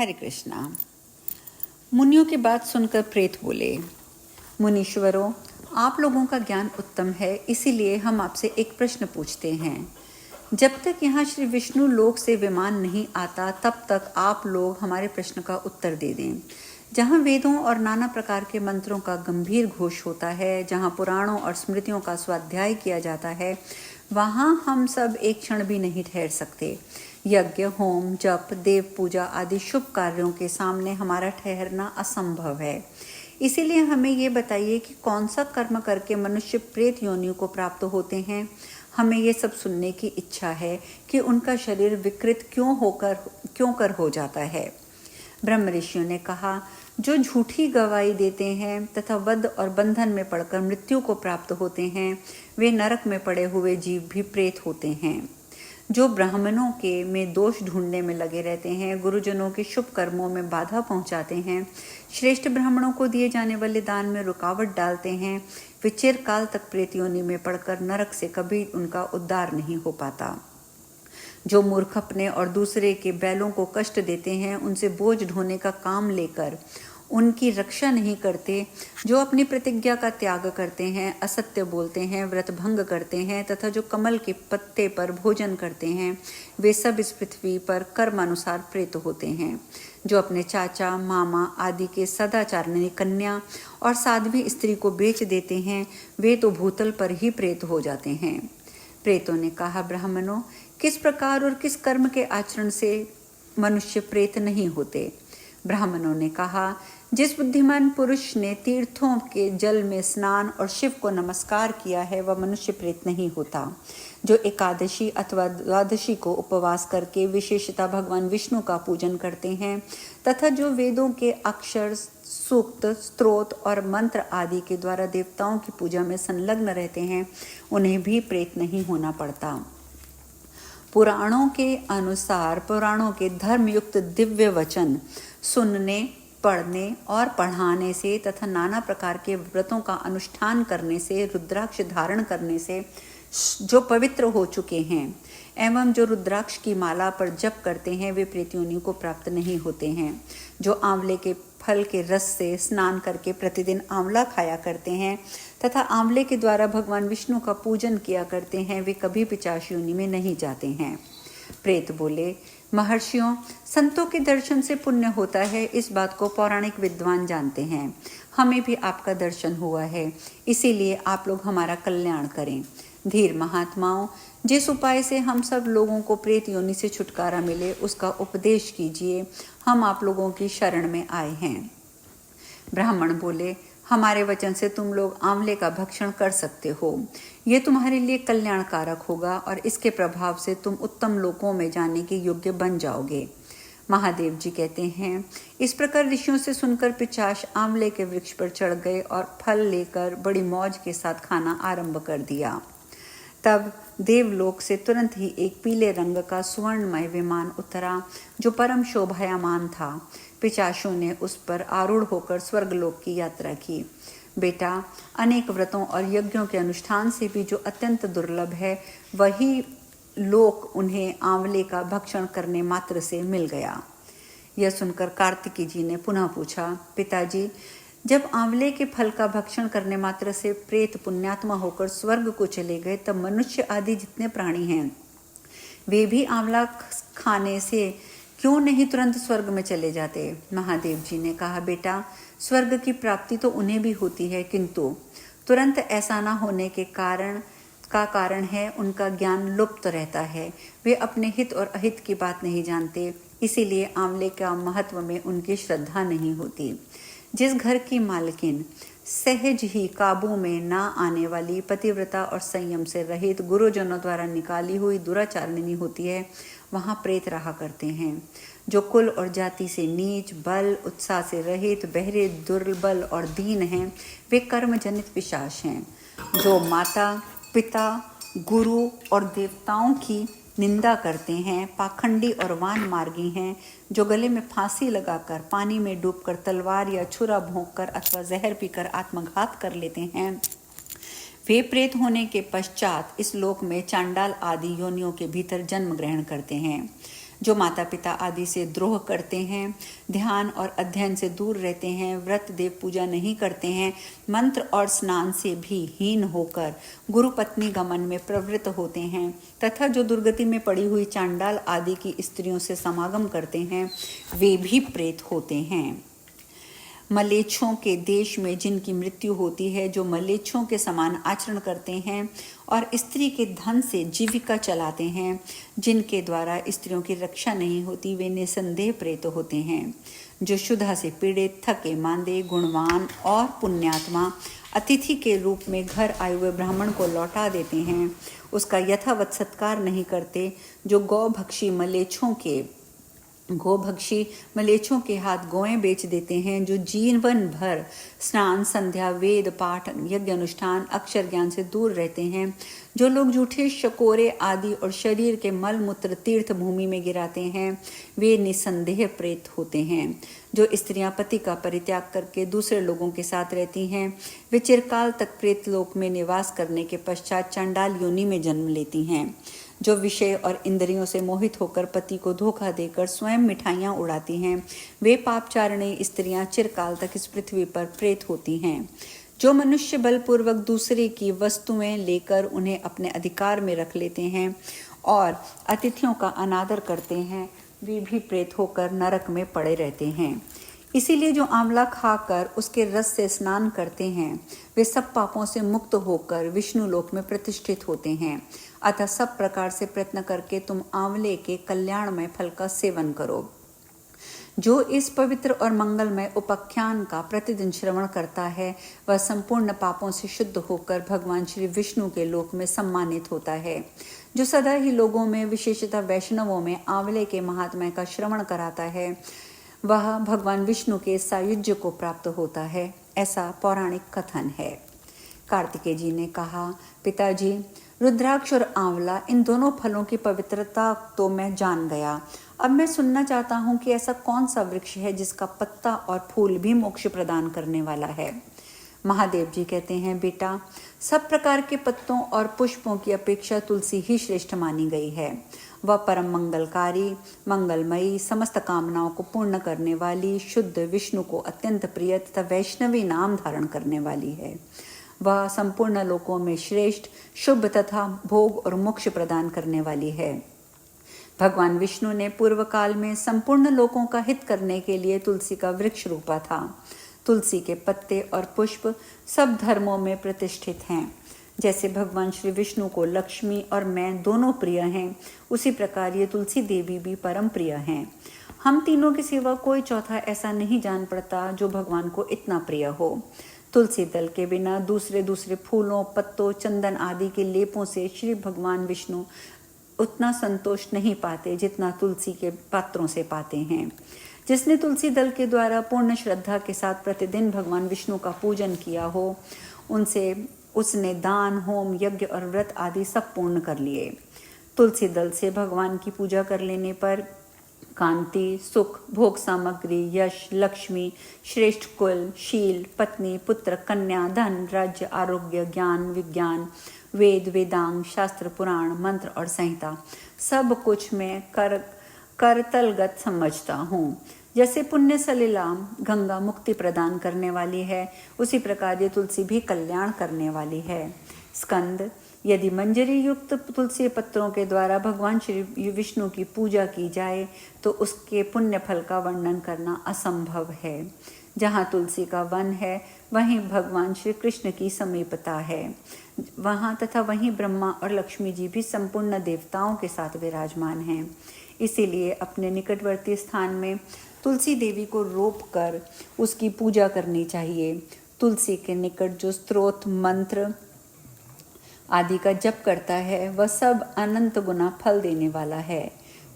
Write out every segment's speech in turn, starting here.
हरे कृष्णा। मुनियों की बात सुनकर प्रेत बोले, मुनीश्वरों, आप लोगों का ज्ञान उत्तम है, इसीलिए हम आपसे एक प्रश्न पूछते हैं। जब तक यहाँ श्री विष्णु लोक से विमान नहीं आता, तब तक आप लोग हमारे प्रश्न का उत्तर दे दें। जहाँ वेदों और नाना प्रकार के मंत्रों का गंभीर घोष होता है, जहाँ पुराणों और स्मृतियों का स्वाध्याय किया जाता है, वहाँ हम सब एक क्षण भी नहीं ठहर सकते। यज्ञ, होम, जप, देव पूजा आदि शुभ कार्यों के सामने हमारा ठहरना असंभव है। इसीलिए हमें ये बताइए कि कौन सा कर्म करके मनुष्य प्रेत योनियों को प्राप्त होते हैं। हमें ये सब सुनने की इच्छा है कि उनका शरीर विकृत क्यों कर हो जाता है। ब्रह्म ऋषियों ने कहा, जो झूठी गवाही देते हैं तथा वध और बंधन में पड़कर मृत्यु को प्राप्त होते हैं, वे नरक में पड़े हुए जीव भी प्रेत होते हैं। जो ब्राह्मणों के में दोष ढूंढने में लगे रहते हैं, गुरुजनों के शुभ कर्मों में बाधा पहुंचाते हैं, श्रेष्ठ ब्राह्मणों को दिए जाने वाले दान में रुकावट डालते हैं, वे चिरकाल तक प्रेत योनि में पड़कर नरक से कभी उनका उद्धार नहीं हो पाता। जो मूर्ख अपने और दूसरे के बैलों को कष्ट देते हैं, उनसे बोझ ढोने का काम लेकर उनकी रक्षा नहीं करते, जो अपनी प्रतिज्ञा का त्याग करते हैं, असत्य बोलते हैं, व्रत भंग करते हैं तथा जो कमल के पत्ते पर भोजन करते हैं, वे सब इस पृथ्वी पर कर्मानुसार प्रेत होते हैं। जो अपने चाचा, मामा आदि के सदाचारिणी कन्या और साध्वी स्त्री को बेच देते हैं, वे तो भूतल पर ही प्रेत हो जाते हैं। प्रेतों ने कहा, ब्राह्मणों, किस प्रकार और किस कर्म के आचरण से मनुष्य प्रेत नहीं होते। ब्राह्मणों ने कहा, जिस बुद्धिमान पुरुष ने तीर्थों के जल में स्नान और शिव को नमस्कार किया है, वह मनुष्य प्रेत नहीं होता। जो एकादशी अथवा द्वादशी को उपवास करके विशेषतः भगवान विष्णु का पूजन करते हैं तथा जो वेदों के अक्षर, सूक्त, स्तोत्र और मंत्र आदि के द्वारा देवताओं की पूजा में संलग्न रहते हैं, उन्हें भी प्रेत नहीं होना पड़ता। पुराणों के अनुसार पुराणों के धर्मयुक्त दिव्य वचन सुनने, पढ़ने और पढ़ाने से तथा नाना प्रकार के व्रतों का अनुष्ठान करने से, रुद्राक्ष धारण करने से जो पवित्र हो चुके हैं एवं जो रुद्राक्ष की माला पर जप करते हैं, वे प्रेत योनि को प्राप्त नहीं होते हैं। जो आंवले के फल के रस से स्नान करके प्रतिदिन आंवला खाया करते हैं तथा आंवले के द्वारा भगवान विष्णु का पूजन किया करते हैं, वे कभी पिशाच योनि में नहीं जाते हैं। प्रेत बोले, महर्षियों, संतों के दर्शन से पुण्य होता है, इस बात को पौराणिक विद्वान जानते हैं। हमें भी आपका दर्शन हुआ है, इसीलिए आप लोग हमारा कल्याण करें। धीर महात्माओं, जिस उपाय से हम सब लोगों को प्रेत योनि से छुटकारा मिले, उसका उपदेश कीजिए। हम आप लोगों की शरण में आए हैं। ब्राह्मण बोले, हमारे वचन से तुम लोग आंवले का भक्षण कर सकते हो। ये तुम्हारे लिए कल्याणकारक होगा और इसके प्रभाव से तुम उत्तम लोकों में जाने के योग्य बन जाओगे। महादेव जी कहते हैं, इस प्रकार ऋषियों से सुनकर पिशाच आंवले के वृक्ष पर चढ़ गए और फल लेकर बड़ी मौज के साथ खाना आरंभ कर दिया। तब देवलोक से तुरंत ही एक पीले रंग का सुवर्णमय विमान उतरा, जो परम शोभायमान था। पिशाचों ने उस पर आरूढ़ होकर स्वर्गलोक की यात्रा की। बेटा, अनेक व्रतों और यज्ञों के अनुष्ठान से भी जो अत्यंत दुर्लभ है, वही लोक उन्हें आंवले का भक्षण करने मात्र से मिल गया। यह सुनकर कार्तिकी जी ने पुनः पूछा, पिताजी, जब आंवले के फल का भक्षण करने मात्र से प्रेत पुण्यात्मा होकर स्वर्ग को चले गए, तब मनुष्य आदि जितने प्राणी हैं, वे भी आंवला खाने से क्यों नहीं तुरंत स्वर्ग में चले जाते। महादेव जी ने कहा, बेटा, स्वर्ग की प्राप्ति तो उन्हें भी होती है, किंतु तुरंत ऐसा न होने के कारण है उनका ज्ञान लुप्त रहता है। वे अपने हित और अहित की बात नहीं जानते, इसीलिए आंवले का महत्व में उनकी श्रद्धा नहीं होती। जिस घर की मालकिन सहज ही काबू में ना आने वाली पतिव्रता और संयम से रहित गुरुजनों द्वारा निकाली हुई दुराचारिणी होती है, वहाँ प्रेत रहा करते हैं। जो कुल और जाति से नीच, बल उत्साह से रहित, बहरे, दुर्बल और दीन हैं, वे कर्म जनित पिशाच हैं। जो माता, पिता, गुरु और देवताओं की निंदा करते हैं, पाखंडी और वान मार्गी हैं, जो गले में फांसी लगाकर, पानी में डूबकर, तलवार या छुरा भोंककर अथवा जहर पीकर आत्मघात कर लेते हैं, वे प्रेत होने के पश्चात इस लोक में चांडाल आदि योनियों के भीतर जन्म ग्रहण करते हैं। जो माता पिता आदि से द्रोह करते हैं, ध्यान और अध्ययन से दूर रहते हैं, व्रत देव पूजा नहीं करते हैं, मंत्र और स्नान से भी हीन होकर गुरु पत्नी गमन में प्रवृत्त होते हैं तथा जो दुर्गति में पड़ी हुई चांडाल आदि की स्त्रियों से समागम करते हैं, वे भी प्रेत होते हैं। मलेच्छों के देश में जिनकी मृत्यु होती है, जो मलेच्छों के समान आचरण करते हैं और स्त्री के धन से जीविका चलाते हैं, जिनके द्वारा स्त्रियों की रक्षा नहीं होती, वे निसंदेह प्रेत होते हैं। जो शुद्धा से पीड़ित, थके मांदे, गुणवान और पुण्यात्मा अतिथि के रूप में घर आए हुए ब्राह्मण को लौटा देते हैं, उसका यथावत सत्कार नहीं करते, जो गोभक्षी मलेच्छों के हाथ गौएं बेच देते हैं, जो जीवन भर स्नान, संध्या, वेद पाठ, यज्ञ अनुष्ठान, अक्षर ज्ञान से दूर रहते हैं, जो लोग झूठे शकोरे आदि और शरीर के मल मूत्र तीर्थ भूमि में गिराते हैं, वे निसंदेह प्रेत होते हैं। जो स्त्रियां पति का परित्याग करके दूसरे लोगों के साथ रहती हैं, वे चिरकाल तक प्रेत लोक में निवास करने के पश्चात चांडाल योनि में जन्म लेती हैं। जो विषय और इंद्रियों से मोहित होकर पति को धोखा देकर स्वयं मिठाइयाँ उड़ाती हैं, वे पापचारिणी स्त्रियां चिरकाल तक इस पृथ्वी पर प्रेत होती हैं। जो मनुष्य बलपूर्वक दूसरे की वस्तुएं लेकर उन्हें अपने अधिकार में रख लेते हैं और अतिथियों का अनादर करते हैं, वे भी प्रेत होकर नरक में पड़े रहते हैं। इसीलिए जो आंवला खाकर उसके रस से स्नान करते हैं, वे सब पापों से मुक्त होकर विष्णु लोक में प्रतिष्ठित होते हैं। अतः सब प्रकार से प्रयत्न करके तुम आंवले के कल्याणमय फल का सेवन करो। जो इस पवित्र और मंगलमय उपाख्यान का प्रतिदिन श्रवण करता है, वह संपूर्ण पापों से शुद्ध होकर भगवान श्री विष्णु के लोक में सम्मानित होता है। जो सदा ही लोगों में, विशेषतः वैष्णवों में, आंवले के महात्म्य का श्रवण कराता है, वह भगवान विष्णु के सायुज्य को प्राप्त होता है, ऐसा पौराणिक कथन है। कार्तिकेय जी ने कहा, पिताजी, रुद्राक्ष और आंवला, इन दोनों फलों की पवित्रता तो मैं जान गया। अब मैं सुनना चाहता हूँ कि ऐसा कौन सा वृक्ष है जिसका पत्ता और फूल भी मोक्ष प्रदान करने वाला है। महादेव जी कहते हैं, बेटा, सब प्रकार के पत्तों और पुष्पों की अपेक्षा तुलसी ही श्रेष्ठ मानी गई है। वह परम मंगलकारी, मंगलमयी, समस्त कामनाओं को पूर्ण करने वाली, शुद्ध, विष्णु को अत्यंत प्रिय तथा वैष्णवी नाम धारण करने वाली है। वह संपूर्ण लोकों में श्रेष्ठ, शुभ तथा भोग और मोक्ष प्रदान करने वाली है। भगवान विष्णु ने पूर्व काल में संपूर्ण लोकों का हित करने के लिए तुलसी का वृक्ष रोपा था। तुलसी के पत्ते और पुष्प सब धर्मों में प्रतिष्ठित हैं। जैसे भगवान श्री विष्णु को लक्ष्मी और मैं दोनों प्रिय हैं, उसी प्रकार ये तुलसी देवी भी परम प्रिय हैं। हम तीनों के सिवा कोई चौथा ऐसा नहीं जान पड़ता जो भगवान को इतना प्रिय हो। तुलसी दल के बिना दूसरे फूलों, पत्तों, चंदन आदि के लेपों से श्री भगवान विष्णु उतना संतोष नहीं पाते जितना तुलसी के पत्रों से पाते हैं। जिसने तुलसी दल के द्वारा पूर्ण श्रद्धा के साथ प्रतिदिन भगवान विष्णु का पूजन किया हो, उसने दान, होम, यज्ञ और व्रत आदि सब पूर्ण कर लिए। तुलसी दल से भगवान की पूजा कर लेने पर कांति, सुख, भोग सामग्री, यश, लक्ष्मी, श्रेष्ठ कुल, शील, पत्नी, पुत्र, कन्या, धन, राज्य, आरोग्य, ज्ञान, विज्ञान, वेद, वेदांग, शास्त्र, पुराण, मंत्र और संहिता, सब कुछ मैं करतलगत समझता हूँ। जैसे पुण्य सलिला गंगा मुक्ति प्रदान करने वाली है, उसी प्रकार ये तुलसी भी कल्याण करने वाली है। स्कंद, यदि मंजरी युक्त तुलसी पत्रों के द्वारा भगवान श्री विष्णु की पूजा की जाए तो उसके पुण्य फल का वर्णन करना असंभव है। जहाँ तुलसी का वन है, वहीं भगवान श्री कृष्ण की समीपता है। वहाँ तथा वहीं ब्रह्मा और लक्ष्मी जी भी संपूर्ण देवताओं के साथ विराजमान हैं। इसीलिए अपने निकटवर्ती स्थान में तुलसी देवी को रोप कर उसकी पूजा करनी चाहिए। तुलसी के निकट जो स्तोत्र, मंत्र आदि का जप करता है, वह सब अनंत गुना फल देने वाला है।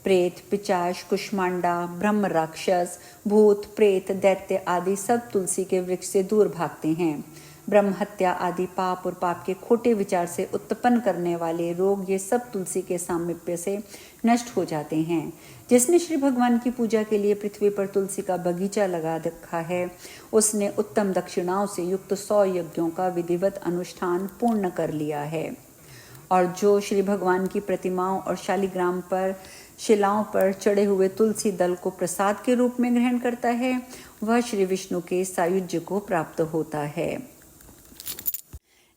प्रेत, पिशाच, कुष्मांडा, ब्रह्म, राक्षस, भूत, प्रेत, दैत्य आदि सब तुलसी के वृक्ष से दूर भागते हैं। ब्रह्म हत्या आदि पाप और पाप के खोटे विचार से उत्पन्न करने वाले रोग, ये सब तुलसी के सामीप्य से नष्ट हो जाते हैं। जिसने श्री भगवान की पूजा के लिए पृथ्वी पर तुलसी का बगीचा लगा रखा है, उसने उत्तम दक्षिणाओं से युक्त 100 यज्ञों का विधिवत अनुष्ठान पूर्ण कर लिया है। और जो श्री भगवान की प्रतिमाओं और शालिग्राम पर शिलाओं पर चढ़े हुए तुलसी दल को प्रसाद के रूप में ग्रहण करता है, वह श्री विष्णु के सायुज्य को प्राप्त होता है।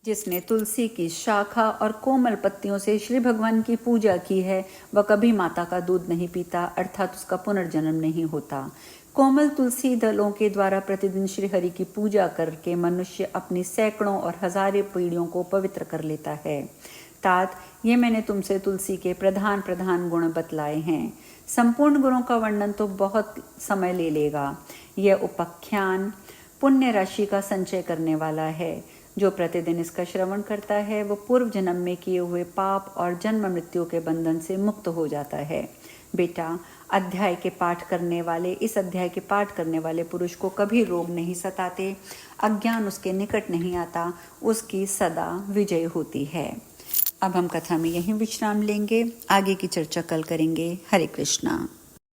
जिसने तुलसी की शाखा और कोमल पत्तियों से श्री भगवान की पूजा की है, वह कभी माता का दूध नहीं पीता, अर्थात उसका पुनर्जन्म नहीं होता। कोमल तुलसी दलों के द्वारा प्रतिदिन श्री हरि की पूजा करके मनुष्य अपनी सैकड़ों और हजारों पीढ़ियों को पवित्र कर लेता है। तात, ये मैंने तुमसे तुलसी के प्रधान प्रधान गुण बतलाए हैं। संपूर्ण गुणों का वर्णन तो बहुत समय ले लेगा। यह उपाख्यान पुण्य राशि का संचय करने वाला है। जो प्रतिदिन इसका श्रवण करता है वो पूर्व जन्म में किए हुए पाप और जन्म मृत्यु के बंधन से मुक्त हो जाता है। बेटा, इस अध्याय के पाठ करने वाले पुरुष को कभी रोग नहीं सताते, अज्ञान उसके निकट नहीं आता, उसकी सदा विजय होती है। अब हम कथा में यहीं विश्राम लेंगे, आगे की चर्चा कल करेंगे। हरे कृष्णा।